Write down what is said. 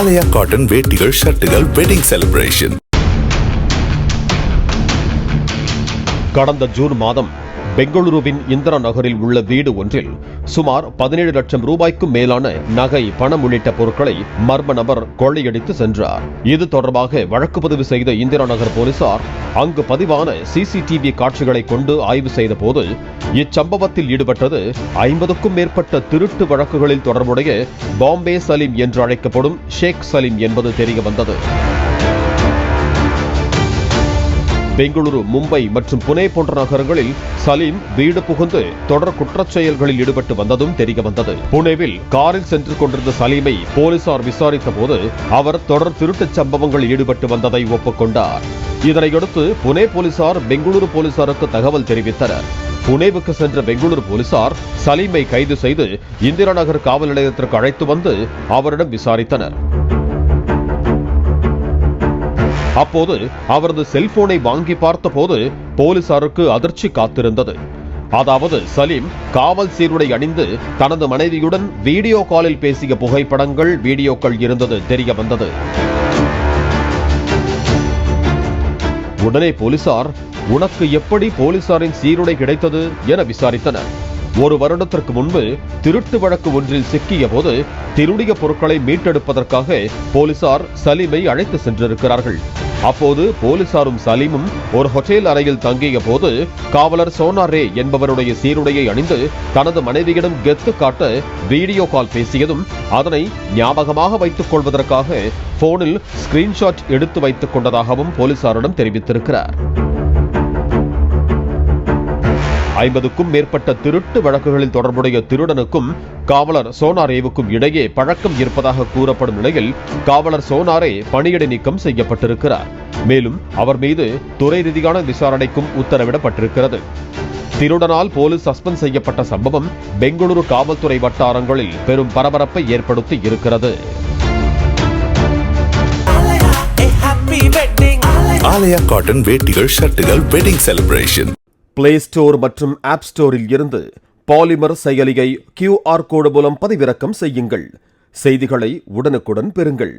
ஆலயா cotton வேட்டிகள் ஷர்ட்டுகள் wedding celebration. கடந்த ஜூன் மாதம் பெங்களூருவின் இந்திரா நகரில் உள்ள வீடு ஒன்றில் சுமார் 17 லட்சம் ரூபாய்க்கும் மேலான நகை, பணம் உள்ளிட்ட பொருட்களை மர்ம நபர் கொள்ளையடித்து சென்றார். இது தொடர்பாக வழக்கு பதிவு செய்த இந்திரா நகர் போலீசார் அங்கு பதிவான சிசிடிவி காட்சிகளை கொண்டு ஆய்வு செய்த போது இச்சம்பவத்தில் ஈடுபட்டது 50க்கும் மேற்பட்ட திருட்டு வழக்குகளில் தொடர்புடைய பாம்பே சலீம் என்று அழைக்கப்படும் ஷேக் சலீம் என்பது தெரியவந்தது. பெங்களூரு, மும்பை மற்றும் புனே போன்ற நகரங்களில் சலீம் வீடு புகுந்து தொடர் குற்றச் செயல்களில் ஈடுபட்டு வந்ததும் தெரியவந்தது. புனேவில் காரில் சென்று கொண்டிருந்த சலீமை போலீசார் விசாரித்த போது அவர் தொடர் திருட்டுச் சம்பவங்களில் ஈடுபட்டு வந்ததை ஒப்புக்கொண்டார். இதனையடுத்து புனே போலீசார் பெங்களூரு போலீசாருக்கு தகவல் தெரிவித்தனர். புனேவுக்கு சென்ற பெங்களூரு போலீசார் சலீமை கைது செய்து இந்திரா நகர் காவல் நிலையத்திற்கு அழைத்து வந்து அவரிடம் விசாரித்தனர். அப்போது அவரது செல்போனை வாங்கி பார்த்தபோது போலீசாருக்கு அதிர்ச்சி காத்திருந்தது. அதாவது சலீம் காவல் சீருடை அணிந்து தனது மனைவியுடன் வீடியோ காலில் பேசிய புகைப்படங்கள், வீடியோக்கள் இருந்தது தெரிய வந்தது. உடனே போலீசார், உனக்கு எப்படி போலீசாரின் சீருடை கிடைத்தது என விசாரித்தனர். ஒரு வருடத்திற்கு முன்பு திருட்டு வழக்கு ஒன்றில் சிக்கிய போது திருடிய பொருட்களை மீட்டெடுப்பதற்காக போலீசார் சலீமை அழைத்து சென்றிருக்கிறார்கள். அப்போது போலீசாரும் சலீமும் ஒரு ஹோட்டல் அறையில் தங்கிய போது காவலர் சோனா ரே என்பவருடைய சீருடையை அணிந்து தனது மனைவியிடம் கெத்து காட்ட வீடியோ கால் பேசியதும் அதனை ஞாபகமாக வைத்துக் கொள்வதற்காக போனில் ஸ்கிரீன்ஷாட் எடுத்து வைத்துக் கொண்டதாகவும் போலீசாரிடம் தெரிவித்திருக்கிறார். 50க்கும் மேற்பட்ட திருட்டு வழக்குகளில் தொடர்புடைய திருடனுக்கும் காவலர் சோனா ரேவுக்கும் இடையே பழக்கம் இருப்பதாக கூறப்படும் நிலையில் காவலர் சோனா ரே பணியிடை நீக்கம் செய்யப்பட்டிருக்கிறார். மேலும் அவர் மீது துறை ரீதியான விசாரணைக்கும் உத்தரவிடப்பட்டிருக்கிறது. திருடனால் போலீஸ் சஸ்பெண்ட் செய்யப்பட்ட சம்பவம் பெங்களூரு காவல்துறை வட்டாரங்களில் பெரும் பரபரப்பை ஏற்படுத்தி இருக்கிறது. ஆலயா காட்டன் வேட்டிகள் ஷர்ட்டுகள் வெட்டிங் செலிப்ரேஷன். பிளே ஸ்டோர் மற்றும் ஆப் ஸ்டோரில் இருந்து பாலிமர் செயலியை QR கோடு மூலம் பதிவிறக்கம் செய்யுங்கள். செய்திகளை உடனுக்குடன் பெறுங்கள்.